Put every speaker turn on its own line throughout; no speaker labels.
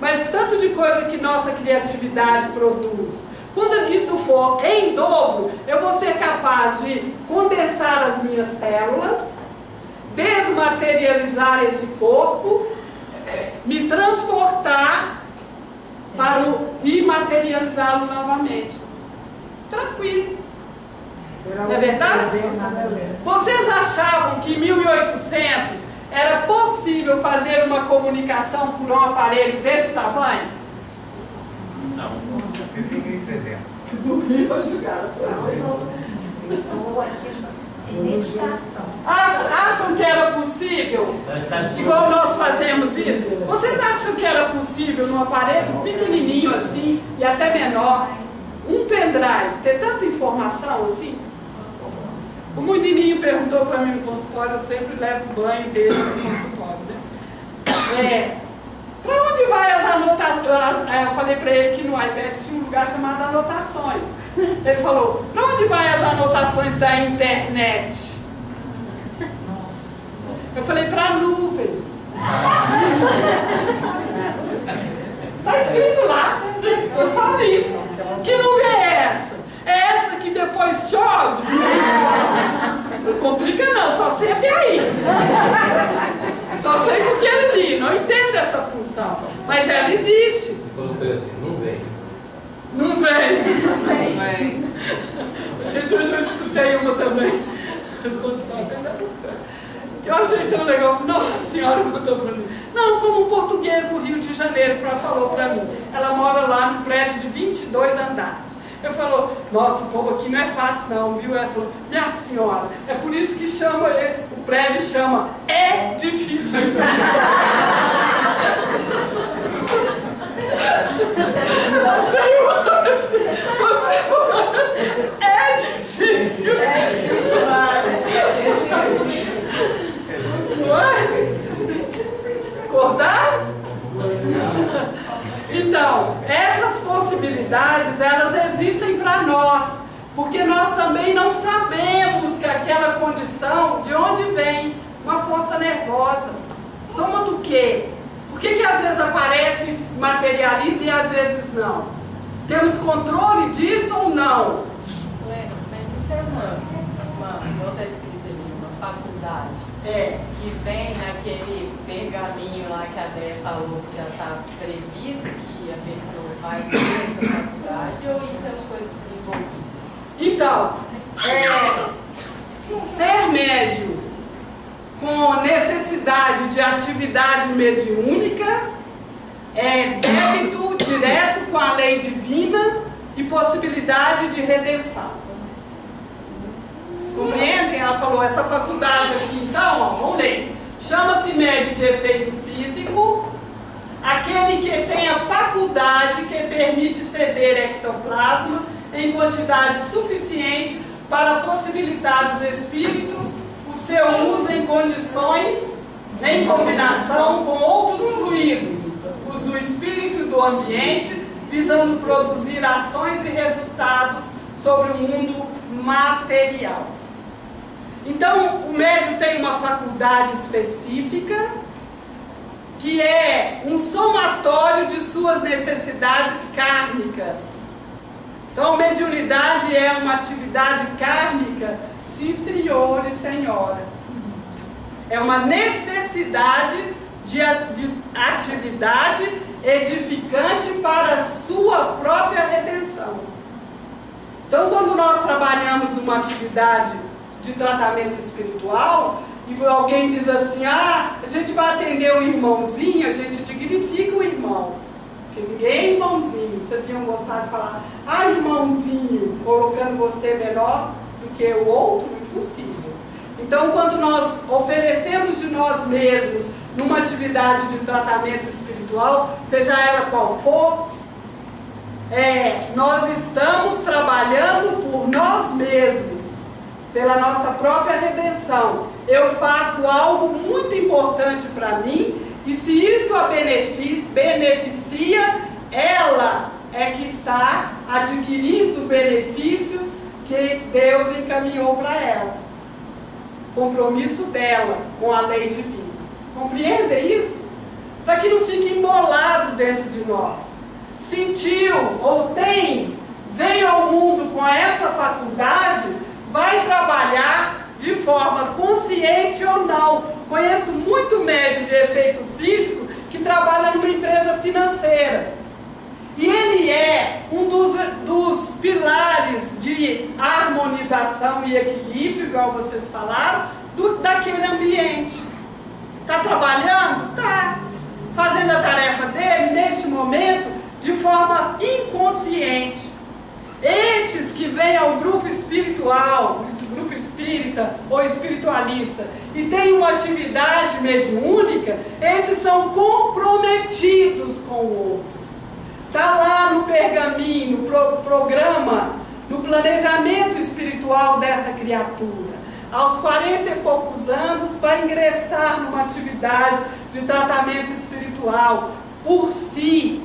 mas tanto de coisa que nossa criatividade produz. Quando isso for em dobro, eu vou ser capaz de condensar as minhas células, desmaterializar esse corpo, me transportar para imaterializá-lo novamente. Tranquilo. Não é verdade? Vocês achavam que em 1800 era possível fazer uma comunicação por um aparelho desse tamanho?
Não. Fiz em 1300.
Acham que era possível? Igual nós fazemos isso? Vocês acham que era possível num aparelho pequenininho assim e até menor, um pendrive, ter tanta informação assim? O menininho perguntou para mim no consultório, eu sempre levo o banho dele no consultório, né? Para onde vai as anotações? Eu falei para ele que no iPad tinha um lugar chamado anotações. Ele falou, para onde vai as anotações da internet? Eu falei, para a nuvem. Está escrito lá, eu só li. Que nuvem é essa? É essa que depois chove? Não complica não, só sei até aí. Só sei porque eu li, não entendo essa função. Mas ela existe.
Você falou para ele assim, não vem.
Não vem. Não vem. Gente, hoje eu escutei uma também. Eu consultório até dessas coisas. Que eu achei tão legal. Nossa, a senhora contou para mim. Não, como um português no Rio de Janeiro falou para mim. Ela mora lá no prédio de 22 andares. Eu falou, nossa, o povo aqui não é fácil não, viu? Ela falou, minha senhora, é por isso que chama, o prédio chama, é difícil. É difícil.
É difícil,
Acordar? Então, essas possibilidades, elas existem para nós, porque nós também não sabemos que aquela condição, de onde vem uma força nervosa. Soma do quê? Por que às vezes aparece, materializa e às vezes não? Temos controle disso ou não?
Mas isso é igual está escrito ali, uma faculdade. Que vem naquele pergaminho lá que a Déia falou que já está previsto que a pessoa vai ter essa faculdade, ou isso é uma coisa desenvolvida?
Então, ser médium com necessidade de atividade mediúnica é débito direto com a lei divina e possibilidade de redenção. Compreendem? Ela falou, essa faculdade aqui, então, ó, vamos ler. Chama-se médio de efeito físico, aquele que tem a faculdade que permite ceder ectoplasma em quantidade suficiente para possibilitar os espíritos o seu uso em condições, em combinação com outros fluidos, os do espírito e do ambiente, visando produzir ações e resultados sobre o mundo material. Então, o médium tem uma faculdade específica, que é um somatório de suas necessidades kármicas. Então, mediunidade é uma atividade kármica? Sim, senhor e senhora. É uma necessidade de atividade edificante para a sua própria redenção. Então, quando nós trabalhamos uma atividade de tratamento espiritual, e alguém diz assim, a gente vai atender o irmãozinho, a gente dignifica o irmão. Porque ninguém é irmãozinho. Vocês iam gostar de falar, irmãozinho, colocando você melhor do que o outro? Impossível. Então, quando nós oferecemos de nós mesmos numa atividade de tratamento espiritual, seja ela qual for, nós estamos trabalhando por nós mesmos, pela nossa própria redenção. Eu faço algo muito importante para mim, e se isso a beneficia, ela é que está adquirindo benefícios que Deus encaminhou para ela. Compromisso dela com a lei divina. Compreende isso? para que não fique embolado dentro de nós. Sentiu ou veio ao mundo com essa faculdade, vai trabalhar de forma consciente ou não. Conheço muito médium de efeito físico que trabalha numa empresa financeira. E ele é um dos pilares de harmonização e equilíbrio, igual vocês falaram, daquele ambiente. Está trabalhando? Está. Fazendo a tarefa dele, neste momento, de forma inconsciente. Estes que vêm ao grupo espiritual, grupo espírita ou espiritualista, e têm uma atividade mediúnica, esses são comprometidos com o outro. Está lá no pergaminho, no programa, no planejamento espiritual dessa criatura. Aos 40 e poucos anos, vai ingressar numa atividade de tratamento espiritual por si.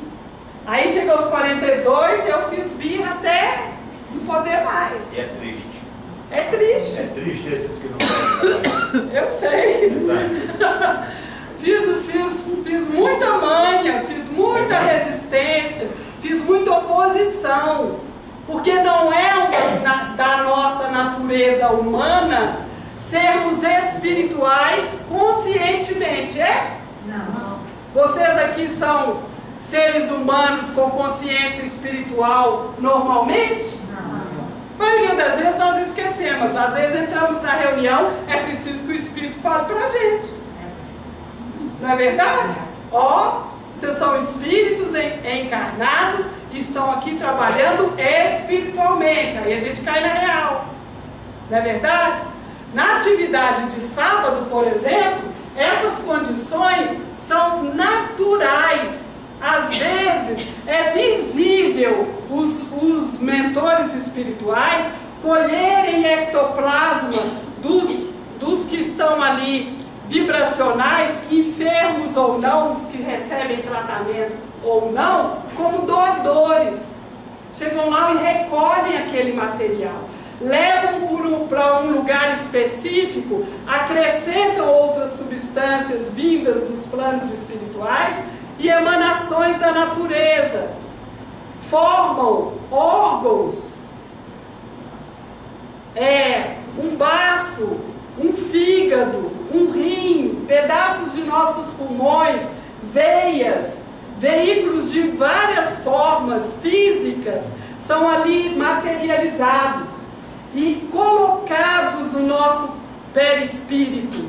Aí chega aos 42, eu fiz birra até não poder mais.
E é triste.
É triste.
É triste esses que não podem trabalhar.
Eu sei. Fiz muita manha, fiz muita resistência, fiz muita oposição. Porque não é da nossa natureza humana sermos espirituais conscientemente, é?
Não.
Vocês aqui são seres humanos com consciência espiritual normalmente?
Não.
A maioria das vezes nós esquecemos. Às vezes entramos na reunião, é preciso que o Espírito fale para a gente. Não é verdade? Vocês são espíritos encarnados e estão aqui trabalhando espiritualmente. Aí a gente cai na real. Não é verdade? Na atividade de sábado, por exemplo, essas condições são naturais. Às vezes é visível os mentores espirituais colherem ectoplasma dos que estão ali vibracionais, enfermos ou não, os que recebem tratamento ou não, como doadores. Chegam lá e recolhem aquele material. Levam para um lugar específico, acrescentam outras substâncias vindas dos planos espirituais e emanações da natureza. Formam órgãos, um baço, um fígado, um rim, pedaços de nossos pulmões, veias, veículos de várias formas físicas são ali materializados e colocados no nosso perispírito,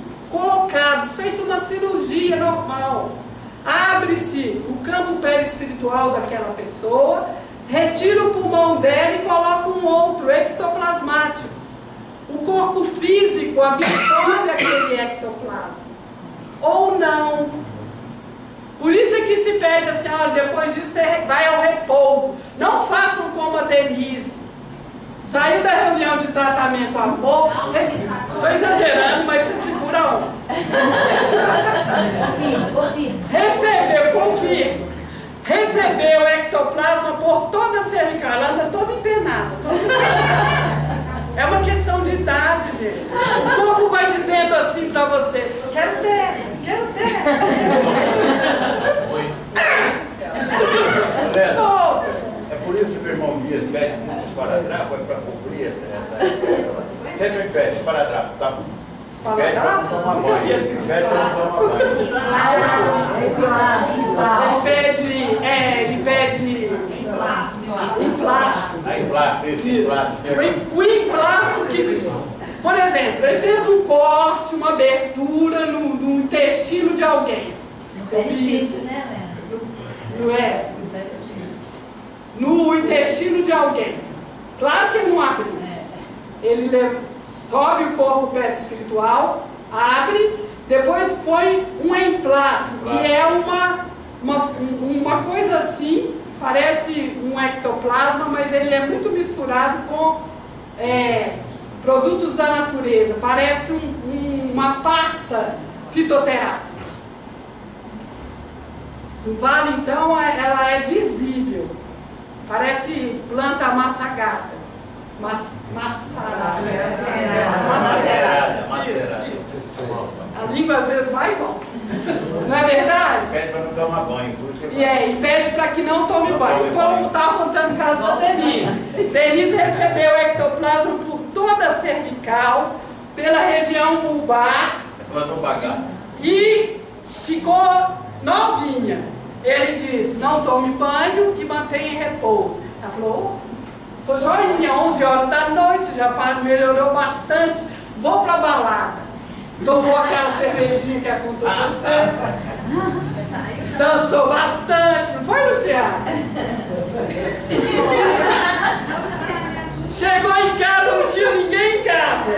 feito uma cirurgia normal. Abre-se o campo perispiritual daquela pessoa, retira o pulmão dela e coloca um outro, ectoplasmático. O corpo físico absorve aquele ectoplasma. Ou não. Por isso é que se pede assim, olha, depois disso você vai ao repouso. Não façam como a Denise. Saiu da reunião de tratamento amor. Estou exagerando, mas você segura a onda. Recebeu o ectoplasma por toda a cervical, anda toda empenada. É uma questão de idade, gente. O corpo vai dizendo assim para você: quero ter.
É por isso que o irmão Dias pede muito esparadrapo, é para cumprir essa. Sempre pede esparadrapo, tá? Pede para não tomar banho. Pede para não tomar banho.
Ele pede plástico. O emplástico que, por exemplo, ele fez um corte, uma abertura no intestino de alguém.
É difícil, né,
Não é? No intestino de alguém. Claro que ele não abriu. Ele sobe o corpo perispiritual, abre, depois põe um emplástico, que é uma coisa assim, parece um ectoplasma, mas ele é muito misturado com produtos da natureza, parece uma pasta fitoterápica. No vale, então, ela é visível, parece planta maçagada. Macerada. A língua às vezes vai e volta. Não é verdade?
Pede para não tomar banho.
E pede para que não tome banho. Como estava contando o caso da Denise. Denise recebeu ectoplasma por toda a cervical, pela região bulbar. E ficou novinha. Ele disse, não tome banho e mantenha em repouso. Ela falou, tô joinha, 11 horas da noite, já melhorou bastante, vou pra balada. Tomou aquela cervejinha que contou pra você. Dançou bastante, não foi, Luciana? Chegou em casa, não tinha ninguém em casa.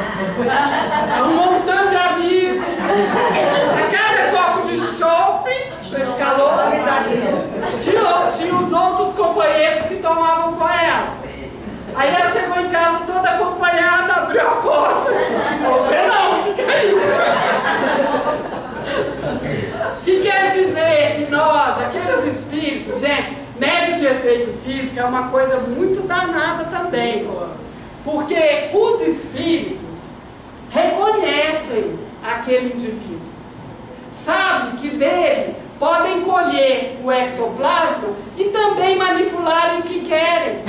Um montão de amigos. A cada copo de chope, esse calor, tinha os outros companheiros que tomavam com ela. Aí ela chegou em casa toda acompanhada, abriu a porta. Você não, fica aí. O que quer dizer que nós, aqueles espíritos, gente, médio de efeito físico é uma coisa muito danada também, porque os espíritos reconhecem aquele indivíduo, sabem que dele podem colher o ectoplasma e também manipularem o que querem.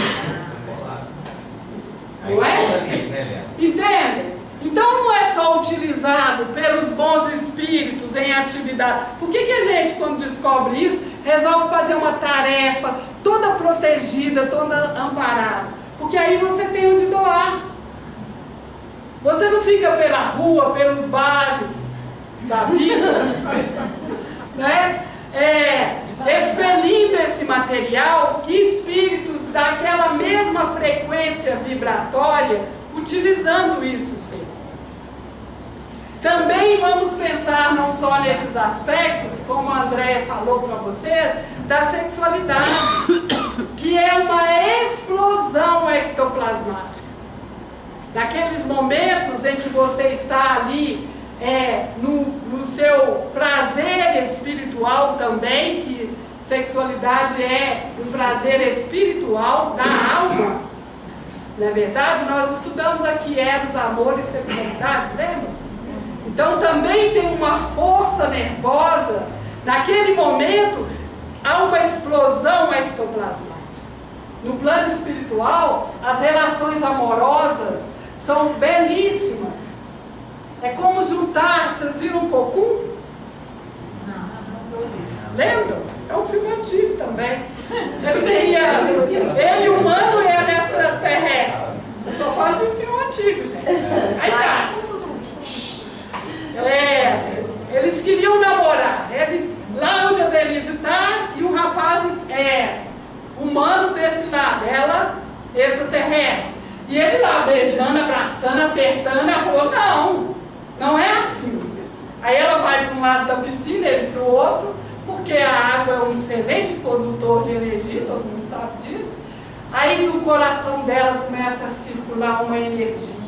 Não é? Entende? Então não é só utilizado pelos bons espíritos em atividade. Por que a gente, quando descobre isso, resolve fazer uma tarefa toda protegida, toda amparada? Porque aí você tem onde doar. Você não fica pela rua, pelos bares da vida, né? Expelindo esse material, e espíritos daquela mesma frequência vibratória, utilizando isso sim. Também vamos pensar não só nesses aspectos, como a Andréia falou para vocês, da sexualidade, que é uma explosão ectoplasmática. Naqueles momentos em que você está ali no seu prazer espiritual também, que sexualidade é um prazer espiritual da alma. Não é verdade? Nós estudamos aqui Eros, amor e sexualidade, lembra? Então também tem uma força nervosa. Naquele momento há uma explosão ectoplasmática. No plano espiritual, as relações amorosas são belíssimas. É como juntar, vocês viram um cocum? Lembram? É um filme antigo também. Ele humano e ela extraterrestre. Eu só falo de filme antigo, gente. Aí tá. Eles queriam namorar. Lá onde a Denise está, e o rapaz humano desse lado, ela extraterrestre. E ele lá beijando, abraçando, apertando, ela falou, não é assim. Aí ela vai para um lado da piscina, ele para o outro, porque a água é um excelente condutor de energia, todo mundo sabe disso. Aí do coração dela começa a circular uma energia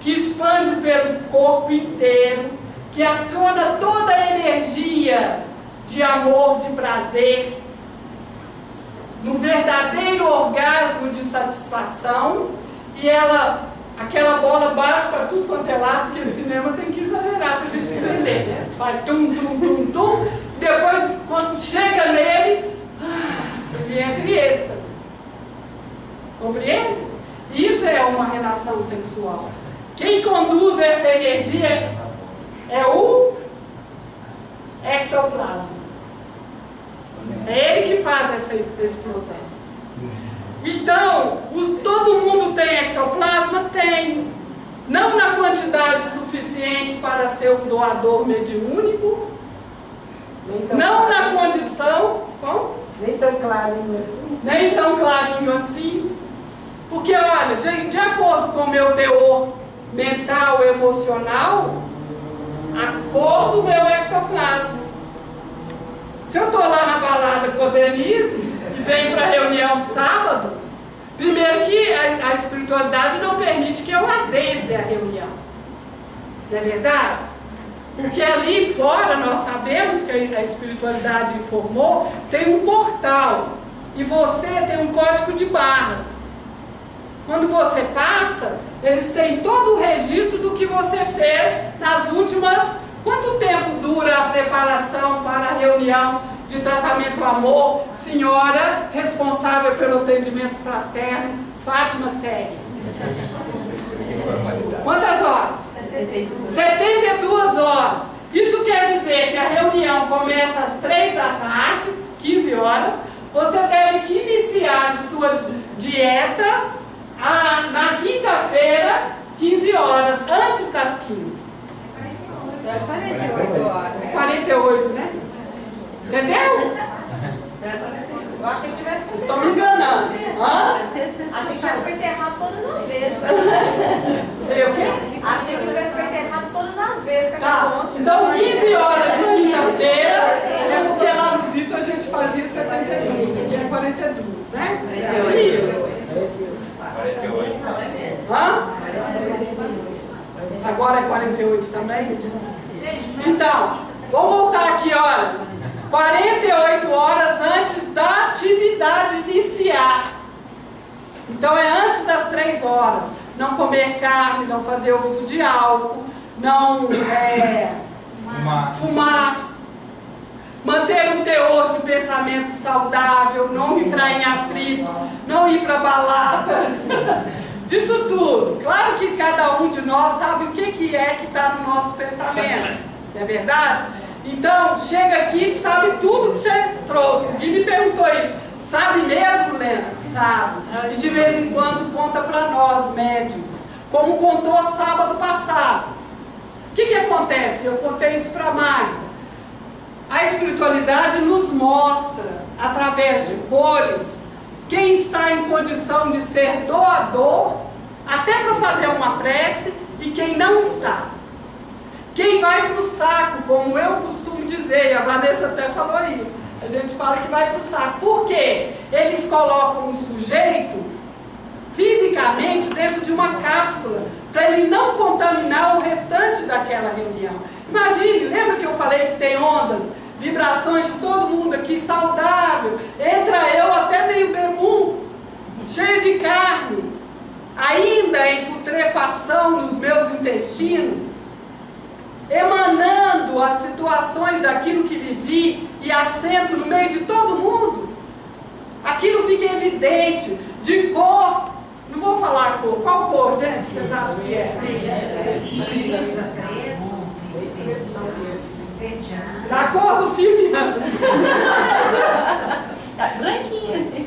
que expande pelo corpo inteiro, que aciona toda a energia de amor, de prazer, num verdadeiro orgasmo de satisfação, e aquela bola bate para tudo quanto é lado, porque cinema tem que exagerar para a gente entender, né? Vai tum, tum, tum, tum, depois quando chega nele, ele entra em êxtase. Compreende? Isso é uma relação sexual. Quem conduz essa energia é o ectoplasma. É ele que faz essa explosão. Então, todo mundo tem ectoplasma? Tem. Não na quantidade suficiente para ser um doador mediúnico. Não na condição. Como?
Nem tão clarinho assim.
Nem tão clarinho assim. Porque, olha, de acordo com o meu teor mental, emocional, a cor do meu ectoplasma. Se eu estou lá na balada com a Denise e venho para a reunião sábado, primeiro que a espiritualidade não permite que eu adentre a reunião. Não é verdade? Porque ali fora nós sabemos que a espiritualidade informou, tem um portal e você tem um código de barras. Quando você passa, eles têm todo o registro do que você fez nas últimas Quanto tempo dura a preparação para a reunião de tratamento amor? Senhora responsável pelo atendimento fraterno, Fátima segue. Quantas horas? 72 horas. Isso quer dizer que a reunião começa às 3 da tarde, 15 horas. Você deve iniciar sua dieta na quinta-feira, 15 horas, antes das 15.
48 horas.
48, né? Entendeu?
Eu achei que tivesse.
Vocês estão me enganando. Hã?
Achei que tivesse feito errado todas as vezes.
Sei o quê?
Achei que tivesse feito errado todas as vezes com essa
Tá.
conta.
Então, 15 horas de quinta-feira é porque lá no Vitor a gente fazia 72, aqui é 42, né? Sim.
48.
Não, é mesmo.
Hã? Agora é 48 também? Então, vamos voltar aqui, olha. 48 horas antes da atividade iniciar. Então é antes das 3 horas. Não comer carne, não fazer uso de álcool, não fumar, manter um teor de pensamento saudável, não entrar em atrito, não ir para balada. Disso tudo. Claro que cada um de nós sabe o que é que está no nosso pensamento. Não é verdade? Então, chega aqui e sabe tudo que você trouxe. Ninguém me perguntou isso. Sabe mesmo, Lena? Sabe. E de vez em quando conta para nós, médios, como contou sábado passado. O que acontece? Eu contei isso para a Magda. A espiritualidade nos mostra, através de cores, quem está em condição de ser doador, até para fazer uma prece, e quem não está. Quem vai para o saco, como eu costumo dizer, e a Vanessa até falou isso, a gente fala que vai para o saco. Por quê? Eles colocam um sujeito fisicamente dentro de uma cápsula, para ele não contaminar o restante daquela reunião. Imagine, lembra que eu falei que tem ondas, vibrações de todo mundo aqui, saudável, entra eu até meio bebum, cheio de carne, ainda em putrefação nos meus intestinos, emanando as situações daquilo que vivi e assento no meio de todo mundo. Aquilo fica evidente, de cor, não vou falar a cor, qual cor, gente, vocês acham que é? Da cor do filme.
Branquinha.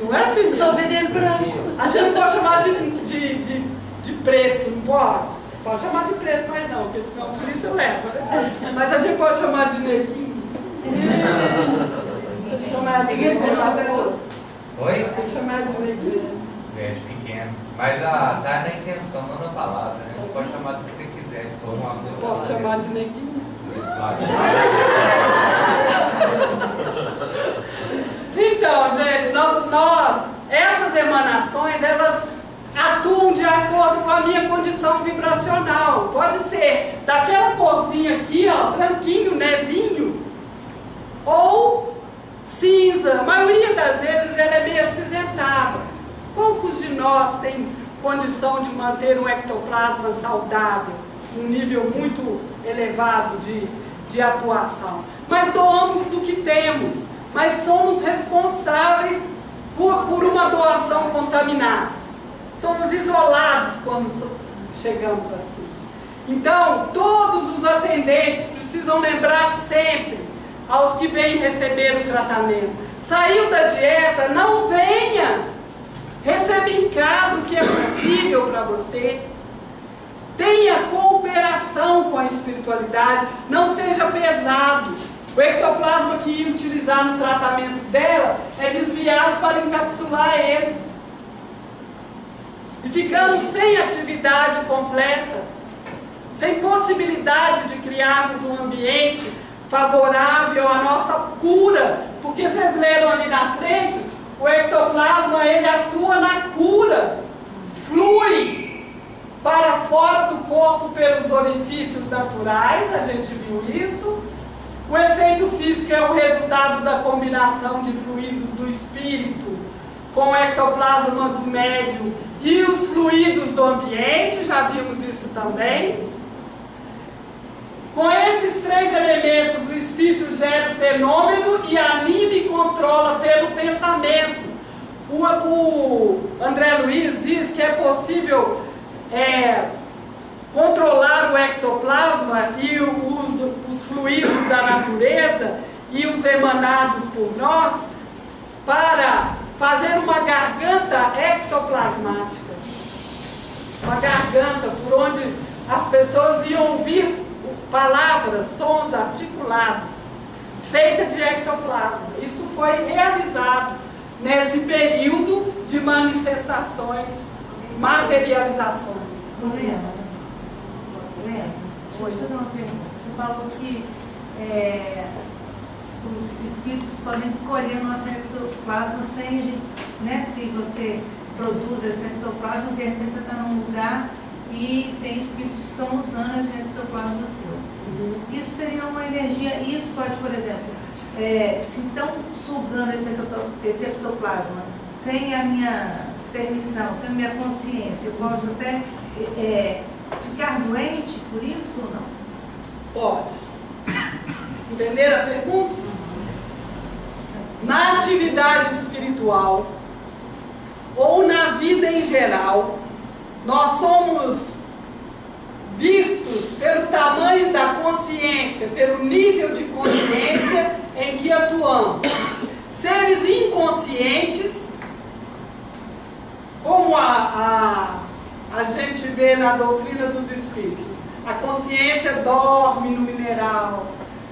Não é, filho?
Tô vendendo branco.
A gente não pode chamar de preto, não pode? Pode chamar de preto, mas não, porque senão por isso eu levo, né? Mas a gente pode chamar de neguinho. Você chamar de neguinho.
Oi?
Você chamar de neguinho.
Médio pequeno. Mas tá na intenção, não na palavra, né? Você pode chamar do que você quiser, se for uma coisa.
Posso chamar de neguinho? Então, gente, essas emanações, elas atuam de acordo com a minha condição vibracional. Pode ser daquela corzinha aqui, ó, branquinho, nevinho, ou cinza. A maioria das vezes ela é meio acinzentada. Poucos de nós têm condição de manter um ectoplasma saudável, um nível muito elevado de atuação. Mas doamos do que temos, mas somos responsáveis por uma doação contaminada. Somos isolados quando chegamos assim. Então, todos os atendentes precisam lembrar sempre aos que vêm receber o tratamento. Saiu da dieta, não venha. Receba em casa o que é possível para você. Tenha cooperação com a espiritualidade. Não seja pesado. O ectoplasma que ia utilizar no tratamento dela é desviado para encapsular ele. E ficamos sem atividade completa, sem possibilidade de criarmos um ambiente favorável à nossa cura. Porque vocês leram ali na frente, o ectoplasma ele atua na cura, flui para fora do corpo pelos orifícios naturais, a gente viu isso. O efeito físico é o resultado da combinação de fluidos do espírito com o ectoplasma do médium e os fluidos do ambiente, já vimos isso também. Com esses 3 elementos, o espírito gera o fenômeno e anima e controla pelo pensamento. O André Luiz diz que é possível controlar o ectoplasma e os fluidos da natureza e os emanados por nós para fazer uma garganta ectoplasmática. Uma garganta por onde as pessoas iam ouvir palavras, sons articulados, feita de ectoplasma. Isso foi realizado nesse período de manifestações, materializações.
Lena, deixa eu fazer uma pergunta. Você falou que os espíritos podem colher o nosso ectoplasma sem ele, né? Se você produz esse ectoplasma, de repente você está num lugar e tem espíritos que estão usando esse ectoplasma seu. Isso seria uma energia, isso pode, por exemplo, se estão sugando esse ectoplasma sem a minha permissão, sem a minha consciência, eu posso até ficar doente por isso ou não?
Pode. Entenderam a pergunta? Na atividade espiritual ou na vida em geral, nós somos vistos pelo tamanho da consciência, pelo nível de consciência em que atuamos. Seres inconscientes, como a gente vê na doutrina dos espíritos, a consciência dorme no mineral,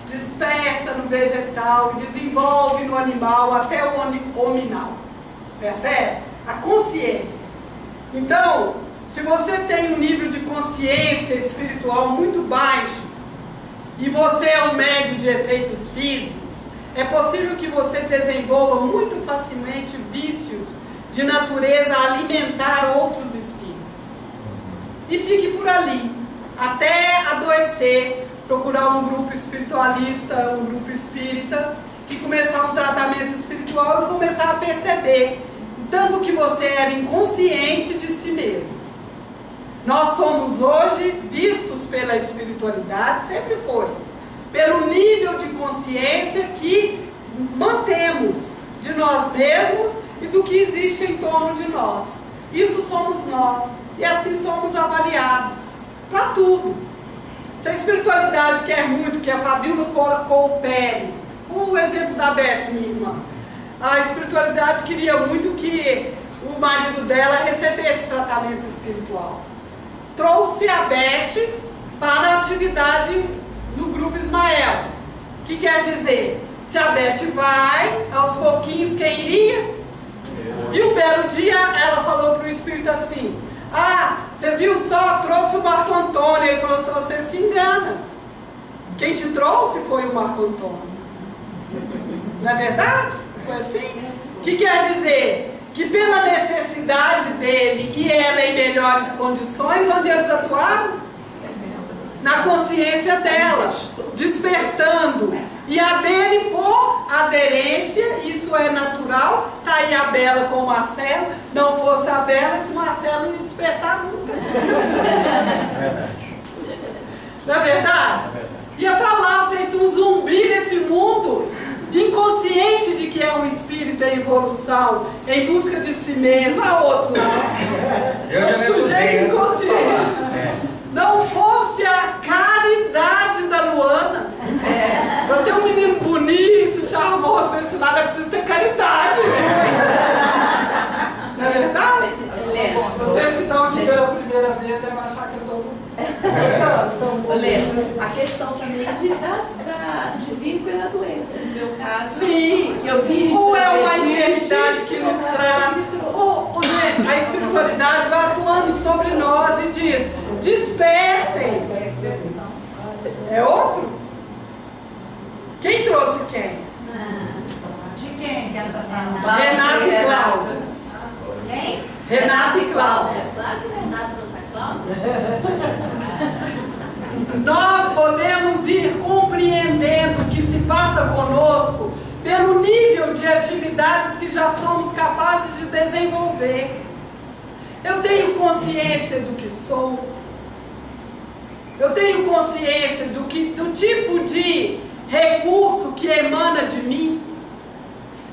desperta no vegetal, desenvolve no animal até o hominal. Percebe? A consciência. Então, se você tem um nível de consciência espiritual muito baixo e você é um médium de efeitos físicos, é possível que você desenvolva muito facilmente vícios de natureza a alimentar outros espíritos. E fique por ali, até adoecer, procurar um grupo espiritualista, um grupo espírita, que começar um tratamento espiritual e começar a perceber o tanto que você era inconsciente de si mesmo. Nós somos hoje vistos pela espiritualidade, sempre foi, pelo nível de consciência que mantemos de nós mesmos e do que existe em torno de nós. Isso somos nós, e assim somos avaliados para tudo. Se a espiritualidade quer muito que a Fabíola coopere, o exemplo da Beth, minha irmã, a espiritualidade queria muito que o marido dela recebesse tratamento espiritual. Trouxe a Beth para a atividade no grupo Ismael. O que quer dizer? Se a Beth vai, aos pouquinhos quem iria? E um belo dia ela falou para o espírito assim: ah, você viu só, trouxe o Marco Antônio. Ele falou assim: você se engana. Quem te trouxe foi o Marco Antônio. Não é verdade? Foi assim? O que quer dizer? Que pela necessidade dele e ela em melhores condições, onde eles atuaram? Na consciência dela, despertando. E a dele por aderência, isso é natural. Está aí a Bela com o Marcelo. Não fosse a Bela, esse Marcelo não ia despertar nunca. Não é verdade? Ia estar lá feito um zumbi nesse mundo, inconsciente de que é um espírito em evolução, em busca de si mesmo. A outro não. É um sujeito inconsciente. Não fosse a caridade da Luana. Para ter um menino bonito, charmoso desse lado, é preciso ter caridade. Não é verdade? Vocês que estão aqui pela primeira vez devem achar que eu estou...
A questão também de vir pela doença. No meu caso,
sim,
eu vi.
Ou é uma enfermidade que nos traz. Gente, a espiritualidade vai atuando sobre nós e diz: despertem. É outro? Quem trouxe quem?
De quem que ela está falando?
Renata e Cláudia.
Quem?
Renata e Cláudia.
Claro que o Renato trouxe a Cláudia.
Nós podemos ir compreendendo o que se passa conosco pelo nível de atividades que já somos capazes de desenvolver. Eu tenho consciência do que sou. eu tenho consciência do tipo de recurso que emana de mim.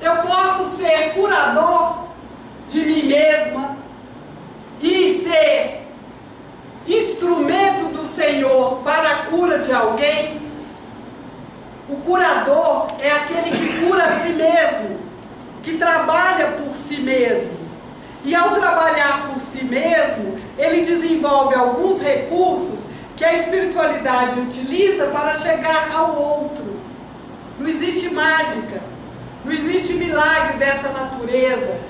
Eu posso ser curador de mim mesma e ser instrumento do Senhor para a cura de alguém. O curador é aquele que cura a si mesmo, que trabalha por si mesmo. E ao trabalhar por si mesmo, ele desenvolve alguns recursos que a espiritualidade utiliza para chegar ao outro. Não existe mágica, não existe milagre dessa natureza.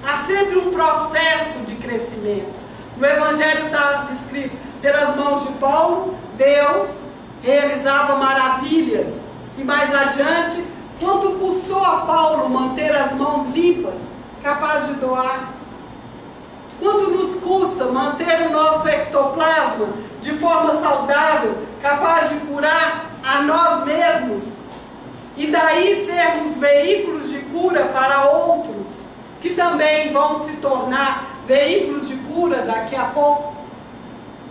Há sempre um processo de crescimento. No Evangelho está escrito, pelas mãos de Paulo, Deus realizava maravilhas. E mais adiante, quanto custou a Paulo manter as mãos limpas, capaz de doar? Quanto nos custa manter o nosso ectoplasma de forma saudável, capaz de curar a nós mesmos? E daí sermos veículos de cura para outros, que também vão se tornar veículos de cura daqui a pouco?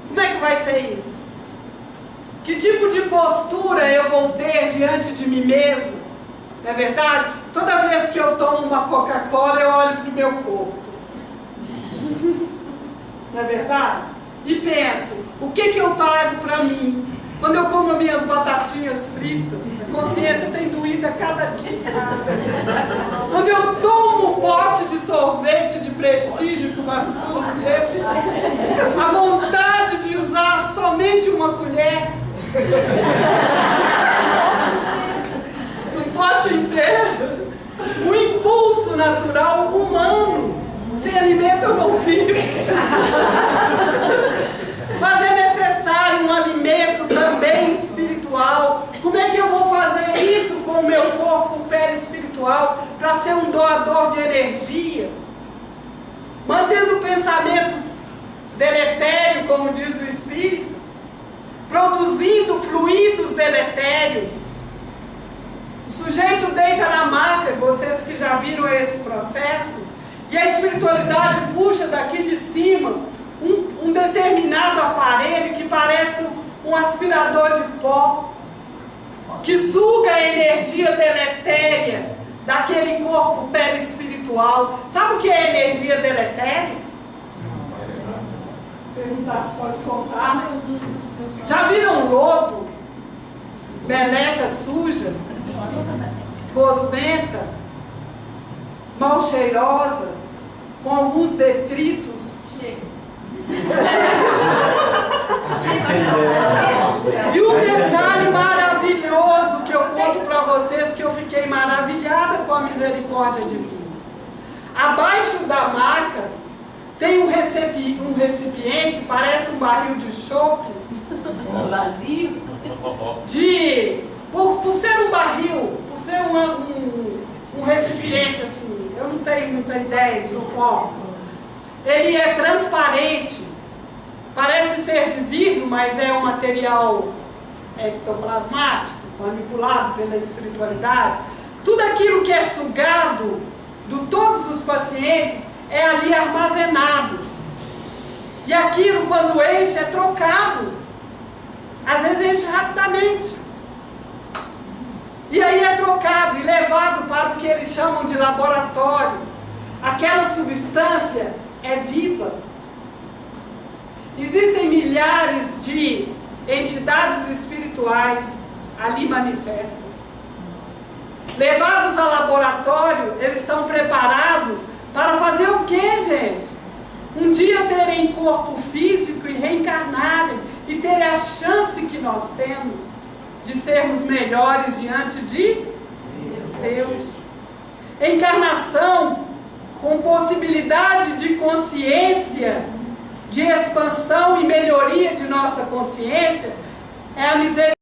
Como é que vai ser isso? Que tipo de postura eu vou ter diante de mim mesmo? Não é verdade? Toda vez que eu tomo uma Coca-Cola, eu olho para o meu corpo. Não é verdade? E penso, o que eu trago para mim? Quando eu como minhas batatinhas fritas, a consciência tem doído a cada dia. Quando eu tomo um pote de sorvete de prestígio com Arthur, a vontade de usar somente uma colher, um pote inteiro, um impulso natural humano. Sem alimento eu não vivo. Mas é necessário um alimento também espiritual. Como é que eu vou fazer isso com o meu corpo perispiritual para ser um doador de energia? Mantendo o pensamento deletério, como diz o Espírito, produzindo fluidos deletérios. O sujeito deita na maca, vocês que já viram esse processo, e a espiritualidade puxa daqui de cima um determinado aparelho que parece um aspirador de pó, que suga a energia deletéria daquele corpo perispiritual. Sabe o que é energia deletéria? Perguntar se pode contar, né? Já viram lodo? Meleca suja? Gosmenta? Mal cheirosa? Com alguns detritos? E um detalhe maravilhoso que eu conto para vocês, que eu fiquei maravilhada com a misericórdia divina. Abaixo da maca tem um recipiente, parece um barril de chope,
vazio,
por ser um barril, por ser um recipiente assim, eu não tenho muita ideia de formas. Ele é transparente, parece ser de vidro, mas é um material ectoplasmático, manipulado pela espiritualidade. Tudo aquilo que é sugado de todos os pacientes é ali armazenado. E aquilo, quando enche, é trocado. Às vezes enche rapidamente. E aí é trocado e levado para o que eles chamam de laboratório. Aquela substância é viva. Existem milhares de entidades espirituais ali manifestas. Levados ao laboratório, eles são preparados para fazer o que, gente? Um dia terem corpo físico e reencarnarem e terem a chance que nós temos de sermos melhores diante de Deus. Encarnação com possibilidade de consciência, de expansão e melhoria de nossa consciência, é a misericórdia